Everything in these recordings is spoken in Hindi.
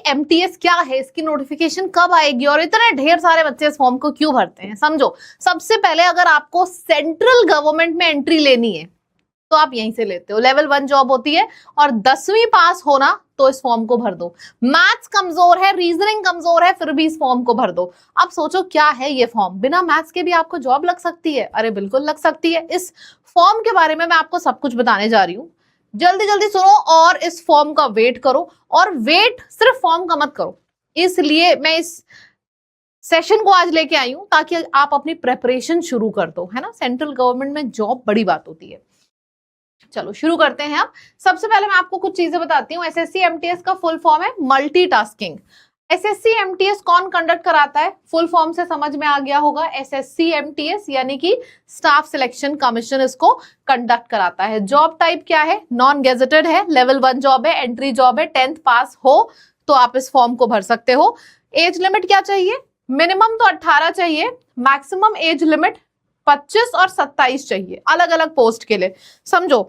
एमटीएस क्या है, इसकी नोटिफिकेशन कब आएगी और इतने ढेर सारे बच्चे इस फॉर्म को क्यों भरते हैं, समझो। सबसे पहले अगर आपको सेंट्रल गवर्नमेंट में एंट्री लेनी है तो आप यहीं से लेते हो, लेवल 1 जॉब होती है और 10वीं पास होना तो इस फॉर्म को भर दो। मैथ्स कमजोर है, रीजनिंग कमजोर है, फिर भी इस फॉर्म को भर दो। अब सोचो क्या है ये फॉर्म, बिना मैथ्स के भी आपको जॉब लग सकती है? अरे बिल्कुल लग सकती है। इस फॉर्म के बारे में मैं आपको सब कुछ बताने जा रही हूँ, जल्दी जल्दी सुनो और इस फॉर्म का वेट करो। और वेट सिर्फ फॉर्म का मत करो, इसलिए मैं इस सेशन को आज लेके आई हूं ताकि आप अपनी प्रेपरेशन शुरू कर दो, है ना। सेंट्रल गवर्नमेंट में जॉब बड़ी बात होती है। चलो शुरू करते हैं। अब सबसे पहले मैं आपको कुछ चीजें बताती हूँ। एसएससी एमटीएस का फुल फॉर्म है मल्टीटास्किंग। एसएससी एमटीएस कौन कंडक्ट कराता है, फुल फॉर्म से समझ में आ गया होगा। एसएससी एमटीएस यानी कि स्टाफ सिलेक्शन कमीशन इसको कंडक्ट कराता है। जॉब टाइप क्या है, नॉन गेजेटेड है, लेवल 1 जॉब है, एंट्री जॉब है, 10th पास हो तो आप इस फॉर्म को भर सकते हो। एज लिमिट क्या चाहिए, मिनिमम तो 18 चाहिए, मैक्सिमम एज लिमिट 25 और 27 चाहिए अलग अलग पोस्ट के लिए। समझो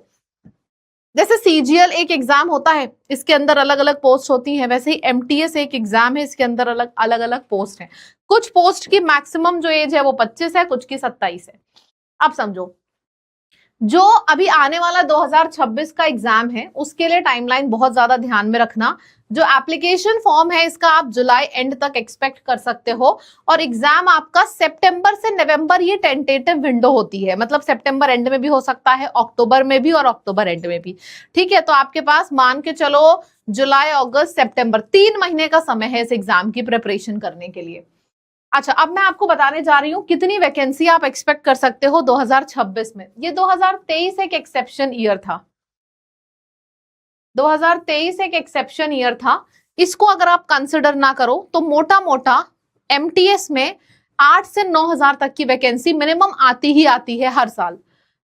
जैसे सीजीएल एक एग्जाम होता है, इसके अंदर अलग अलग पोस्ट होती हैं, वैसे ही एमटीएस एक एग्जाम है, इसके अंदर अलग अलग पोस्ट हैं। कुछ पोस्ट की मैक्सिमम जो एज है वो 25 है, कुछ की 27 है। अब समझो जो अभी आने वाला 2026 का एग्जाम है उसके लिए टाइमलाइन बहुत ज्यादा ध्यान में रखना। जो एप्लीकेशन फॉर्म है इसका आप जुलाई एंड तक एक्सपेक्ट कर सकते हो और एग्जाम आपका सितंबर से नवंबर, ये टेंटेटिव विंडो होती है, मतलब सितंबर एंड में भी हो सकता है, अक्टूबर में भी और अक्टूबर एंड में भी। ठीक है, तो आपके पास मान के चलो जुलाई, अगस्त, सितंबर 3 महीने का समय है इस एग्जाम की प्रिपरेशन करने के लिए। अच्छा, अब मैं आपको बताने जा रही हूं कितनी वैकेंसी आप एक्सपेक्ट कर सकते हो 2026 में। ये 2023 एक एक्सेप्शन ईयर था, 2023 एक एक्सेप्शन ईयर था। इसको अगर आप कंसिडर ना करो तो मोटा मोटा एमटीएस में 8 से 9,000 तक की वैकेंसी मिनिमम आती ही आती है हर साल।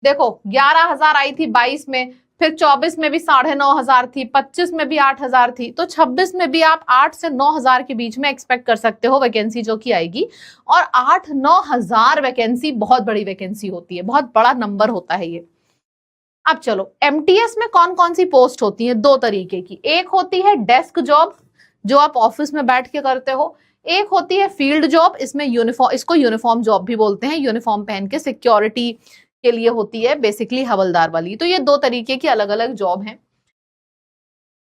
देखो 11,000 आई थी 22 में, फिर 24 में भी 9,500 थी, 25 में भी 8,000 थी, तो 26 में भी आप 8 से 9,000 के बीच में एक्सपेक्ट कर सकते हो वैकेंसी जो कि आएगी। और 8-9,000 वैकेंसी बहुत बड़ी वैकेंसी होती है, बहुत बड़ा नंबर होता है ये। अब चलो एमटीएस में कौन कौन सी पोस्ट होती है, 2 तरीके की। एक होती है डेस्क जॉब जो आप ऑफिस में बैठ के करते हो, एक होती है फील्ड जॉब, इसमें यूनिफॉर्म, इसको यूनिफॉर्म जॉब भी बोलते हैं, यूनिफॉर्म पहन के सिक्योरिटी के लिए होती है, बेसिकली हवलदार वाली। तो ये 2 तरीके की अलग अलग जॉब हैं।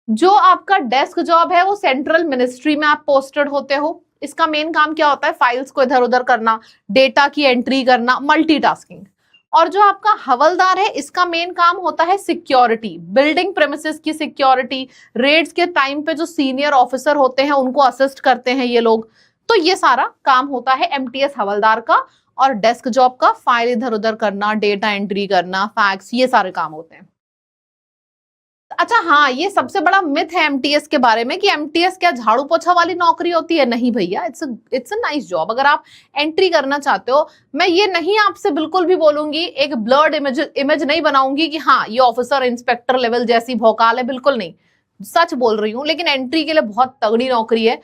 जो आपका डेस्क जॉब है वो सेंट्रल मिनिस्ट्री में आप पोस्टेड होते हो। इसका मेन काम क्या होता है, फाइल्स को इधर उधर करना, डेटा की एंट्री करना, मल्टीटास्किंग। और जो आपका हवलदार है इसका मेन काम होता है सिक्योरिटी, बिल्डिंग प्रेमिसेस की सिक्योरिटी, रेड्स के टाइम पे जो सीनियर ऑफिसर होते हैं उनको असिस्ट करते हैं ये लोग। तो ये सारा काम होता है एमटीएस हवलदार का। और डेस्क जॉब का फाइल इधर उधर करना, डेटा एंट्री करना, फैक्स, ये सारे काम होते हैं। अच्छा हाँ, ये सबसे बड़ा मिथ है एमटीएस के बारे में कि एमटीएस क्या झाड़ू पोछा वाली नौकरी होती है। नहीं भैया, इट्स अ नाइस जॉब। अगर आप एंट्री करना चाहते हो, मैं ये नहीं आपसे बिल्कुल भी बोलूंगी, एक ब्लर्ड इमेज नहीं बनाऊंगी कि हाँ ये ऑफिसर इंस्पेक्टर लेवल जैसी भौकाल है, बिल्कुल नहीं, सच बोल रही हूँ। लेकिन एंट्री के लिए बहुत तगड़ी नौकरी है,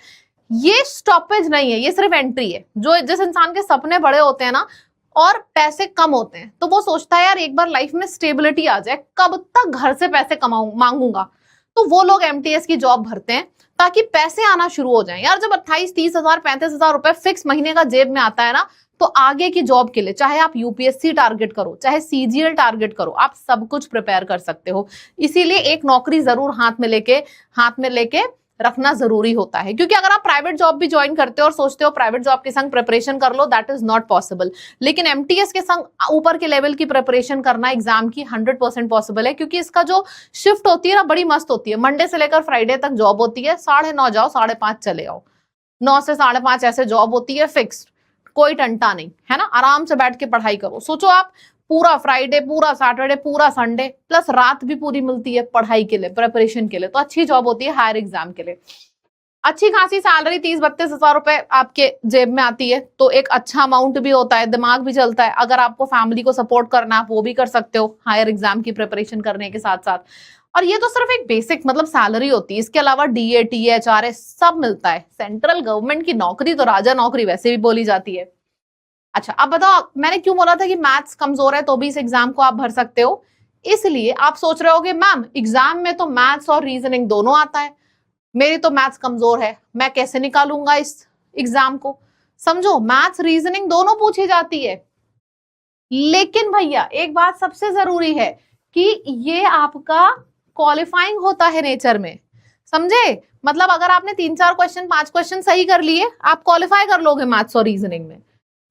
ये स्टॉपेज नहीं है, ये सिर्फ एंट्री है। जो जिस इंसान के सपने बड़े होते हैं ना और पैसे कम होते हैं तो वो सोचता है यार एक बार लाइफ में स्टेबिलिटी आ जाए, कब तक घर से पैसे कमाऊं मांगूंगा, तो वो लोग एमटीएस की जॉब भरते हैं ताकि पैसे आना शुरू हो जाएं। यार जब 28-30,000 35,000 रुपए फिक्स महीने का जेब में आता है ना, तो आगे की जॉब के लिए चाहे आप यूपीएससी टारगेट करो, चाहे सीजीएल टारगेट करो, आप सब कुछ प्रिपेयर कर सकते हो। इसीलिए एक नौकरी जरूर हाथ में लेके रखना जरूरी होता है। क्योंकि अगर आप प्राइवेट जॉब भी ज्वाइन करते हो और सोचते हो प्राइवेट जॉब के संग प्रिपरेशन कर लो, दैट इज नॉट पॉसिबल। लेकिन एमटीएस के संग ऊपर के लेवल की प्रिपरेशन करना एग्जाम की 100% पॉसिबल है। क्योंकि इसका जो शिफ्ट होती है ना, बड़ी मस्त होती है। मंडे से लेकर फ्राइडे तक जॉब होती है, 9:30 जाओ 5:30 चले आओ, 9 से 5:30 ऐसे जॉब होती है, फिक्स्ड, कोई टंटा नहीं, है ना। आराम से बैठ के पढ़ाई करो। सोचो आप पूरा फ्राइडे, पूरा सैटरडे, पूरा संडे, प्लस रात भी पूरी मिलती है पढ़ाई के लिए, प्रिपरेशन के लिए, तो अच्छी जॉब होती है हायर एग्जाम के लिए। अच्छी खासी सैलरी 30-32,000 रुपए आपके जेब में आती है, तो एक अच्छा अमाउंट भी होता है, दिमाग भी चलता है। अगर आपको फैमिली को सपोर्ट करना है आप वो भी कर सकते हो हायर एग्जाम की प्रिपरेशन करने के साथ साथ। और ये तो सिर्फ एक बेसिक मतलब सैलरी होती है, इसके अलावा डीए, टीएच, आरएस सब मिलता है। सेंट्रल गवर्नमेंट की नौकरी तो राजा नौकरी वैसे भी बोली जाती है। अच्छा, अब बताओ मैंने क्यों बोला था कि मैथ्स कमजोर है तो भी इस एग्जाम को आप भर सकते हो। इसलिए आप सोच रहे होगे मैम एग्जाम में तो मैथ्स और रीजनिंग दोनों आता है, मेरी तो मैथ्स कमजोर है, मैं कैसे निकालूंगा इस एग्जाम को। समझो, मैथ्स रीजनिंग दोनों पूछी जाती है। लेकिन भैया एक बात सबसे जरूरी है कि ये आपका क्वालिफाइंग होता है नेचर में, समझे। मतलब अगर आपने 3-4 क्वेश्चन 5 क्वेश्चन सही कर लिए, आप क्वालिफाई कर लोगे मैथ्स और रीजनिंग में।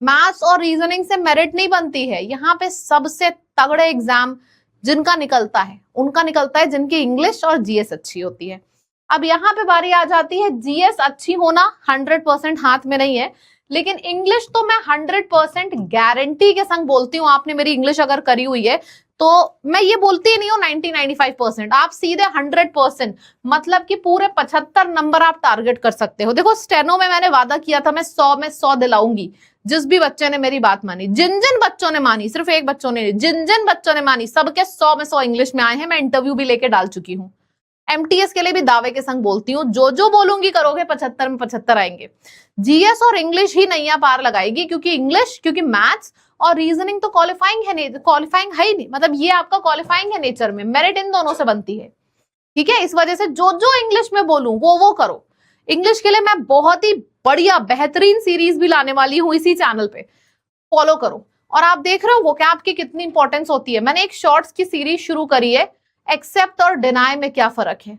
मैथ्स और रीजनिंग से मेरिट नहीं बनती है। यहाँ पे सबसे तगड़े एग्जाम जिनका निकलता है उनका निकलता है जिनकी इंग्लिश और जीएस अच्छी होती है। अब यहाँ पे बारी आ जाती है, जीएस अच्छी होना 100% हाथ में नहीं है, लेकिन इंग्लिश तो मैं 100% गारंटी के संग बोलती हूँ। आपने मेरी इंग्लिश अगर करी हुई है तो मैं ये बोलती ही नहीं हूँ 90-95%, आप सीधे 100%, मतलब कि पूरे 75 नंबर आप टारगेट कर सकते हो। देखो स्टेनो में मैंने वादा किया था मैं 100 में 100 दिलाऊंगी, जिस भी बच्चे ने मेरी बात मानी, जिन जिन बच्चों ने मानी, सिर्फ एक बच्चों ने, जिन जिन बच्चों ने मानी, सबके 100 में 100 इंग्लिश में आए हैं। मैं इंटरव्यू भी लेके डाल चुकी हूँ। एमटीएस के लिए भी दावे के संग बोलती हूँ, जो जो बोलूंगी करोगे 75 में 75 आएंगे। जीएस और इंग्लिश ही नैया पार लगाएगी, क्योंकि मैथ्स और रीजनिंग तो क्वालिफाइंग है ही नहीं, मतलब ये आपका क्वालिफाइंग है नेचर में, मेरिट इन दोनों से बनती है, ठीक है। इस वजह से जो जो इंग्लिश में बोलूं वो करो। इंग्लिश के लिए मैं बहुत ही बढ़िया बेहतरीन सीरीज भी लाने वाली हूँ इसी चैनल पे, फॉलो करो। और आप देख रहे हो वोकैब की कितनी इंपॉर्टेंस होती है। मैंने एक शॉर्ट्स की सीरीज शुरू करी है, एक्सेप्ट और डिनाई में क्या फर्क है।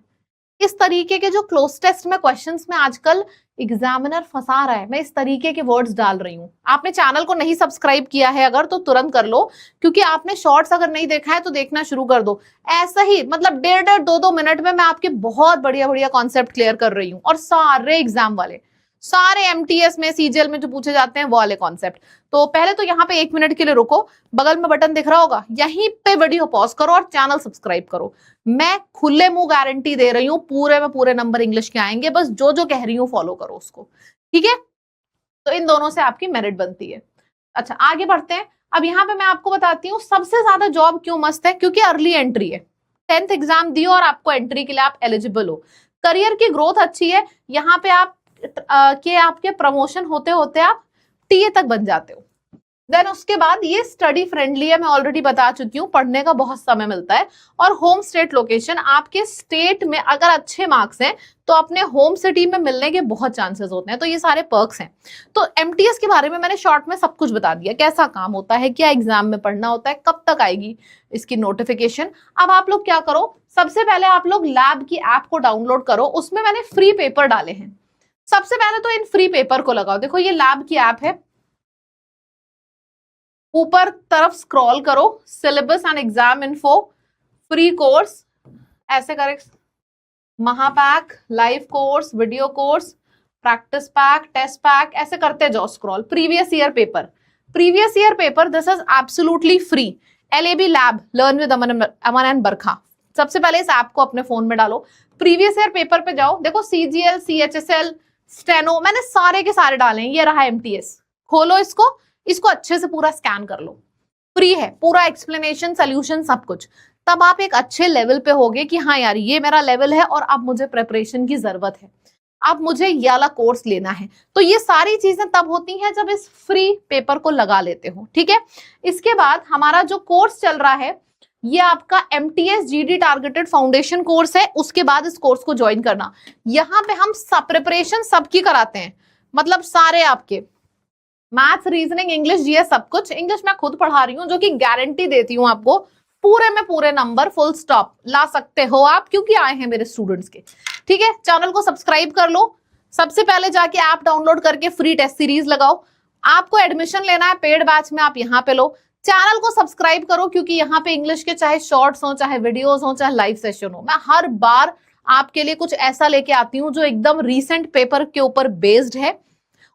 इस तरीके के जो क्लोज टेस्ट में क्वेश्चंस में आजकल एग्जामिनर फंसा रहा है, मैं इस तरीके के वर्ड्स डाल रही हूँ। आपने चैनल को नहीं सब्सक्राइब किया है अगर, तो तुरंत कर लो, क्योंकि आपने शॉर्ट्स अगर नहीं देखा है तो देखना शुरू कर दो। ऐसा ही मतलब 1.5 2 मिनट में मैं आपके बहुत बढ़िया बढ़िया कॉन्सेप्ट क्लियर कर रही हूँ, और सारे एग्जाम वाले, सारे एमटीएस में सीजीएल में जो पूछे जाते हैं वो वाले कॉन्सेप्ट। तो पहले तो यहाँ पे 1 मिनट के लिए रुको, बगल में बटन दिख रहा होगा, यहीं पे वीडियो पॉज करो और चैनल सब्सक्राइब करो। मैं खुले मुंह गारंटी दे रही हूँ, पूरे में पूरे नंबर इंग्लिश के आएंगे, बस जो जो कह रही हूँ फॉलो करो उसको, ठीक है। तो इन दोनों से आपकी मेरिट बनती है। अच्छा आगे बढ़ते हैं। अब यहाँ पे मैं आपको बताती हूँ सबसे ज्यादा जॉब क्यों मस्त है, क्योंकि अर्ली एंट्री है। 10th एग्जाम दियो और आपको एंट्री के लिए आप एलिजिबल हो। करियर की ग्रोथ अच्छी है, यहाँ पे आप आपके प्रमोशन होते होते आप टीए तक बन जाते हो। देन उसके बाद ये स्टडी फ्रेंडली है, मैं ऑलरेडी बता चुकी हूँ, पढ़ने का बहुत समय मिलता है। और होम स्टेट लोकेशन, आपके स्टेट में अगर अच्छे मार्क्स हैं तो अपने होम सिटी में मिलने के बहुत चांसेस होते हैं। तो ये सारे पर्क्स हैं। तो एमटीएस के बारे में मैंने शॉर्ट में सब कुछ बता दिया, कैसा काम होता है, क्या एग्जाम में पढ़ना होता है, कब तक आएगी इसकी नोटिफिकेशन। अब आप लोग क्या करो, सबसे पहले आप लोग लैब की ऐप को डाउनलोड करो, उसमें मैंने फ्री पेपर डाले हैं। सबसे पहले तो इन फ्री पेपर को लगाओ। देखो ये लैब की ऐप है, ऊपर तरफ स्क्रॉल करो, syllabus and exam info, free course, ऐसे करे, महापैक, live course, video course, practice pack, test pack, ऐसे करते जाओ scroll. Previous year paper, this is absolutely free. LAB lab, learn with Aman and Barkha. सबसे पहले इस ऐप को अपने फोन में डालो, प्रीवियस ईयर पेपर पे जाओ। देखो CGL, CHSL, स्टेनो, मैंने सारे के सारे डाले हैं। ये रहा MTS, खोलो इसको अच्छे से पूरा स्कैन कर लो, फ्री है, पूरा एक्सप्लेनेशन, सोल्यूशन, सब कुछ। तब आप एक अच्छे लेवल पे होगे कि हाँ यार ये मेरा लेवल है और अब मुझे प्रिपरेशन की जरूरत है, अब मुझे ये वाला कोर्स लेना है। तो ये सारी चीजें तब होती हैं जब इस फ्री पेपर को लगा लेते हो, ठीक है। इसके बाद हमारा जो कोर्स चल रहा है ये आपका MTS GD targeted foundation course है। उसके बाद इस कोर्स को ज्वाइन करना। यहाँ पे हम सब प्रिपरेशन सबकी कराते हैं, मतलब सारे आपके मैथ्स, रीजनिंग, इंग्लिश, जीएस, सब कुछ। इंग्लिश मैं खुद पढ़ा रही हूँ, जो कि गारंटी देती हूँ आपको पूरे में पूरे नंबर फुल स्टॉप ला सकते हो आप, क्योंकि आए हैं मेरे स्टूडेंट्स के, ठीक है। चैनल को सब्सक्राइब कर लो, सबसे पहले जाके ऐप डाउनलोड करके फ्री टेस्ट सीरीज लगाओ। आपको एडमिशन लेना है पेड बैच में, आप यहाँ पे लो। चैनल को सब्सक्राइब करो, क्योंकि यहाँ पे इंग्लिश के चाहे शॉर्ट्स हो, चाहे वीडियोस हो, चाहे लाइव सेशन हो, मैं हर बार आपके लिए कुछ ऐसा लेके आती हूँ जो एकदम रीसेंट पेपर के ऊपर बेस्ड है,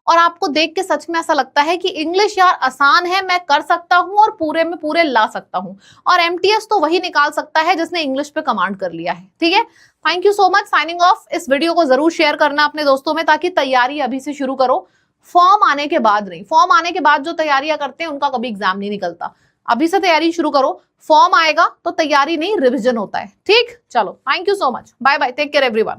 और आपको देख के सच में ऐसा लगता है कि इंग्लिश यार आसान है, मैं कर सकता हूं और पूरे में पूरे ला सकता हूं। और MTS तो वही निकाल सकता है जिसने इंग्लिश पे कमांड कर लिया है, ठीक है। Thank you so much, signing off. इस वीडियो को जरूर शेयर करना अपने दोस्तों में, ताकि तैयारी अभी से शुरू करो, फॉर्म आने के बाद नहीं। फॉर्म आने के बाद जो तैयारियां करते हैं उनका कभी एग्जाम नहीं निकलता। अभी से तैयारी शुरू करो, फॉर्म आएगा तो तैयारी नहीं रिविजन होता है, ठीक। चलो, thank you so much, bye bye, take care everyone.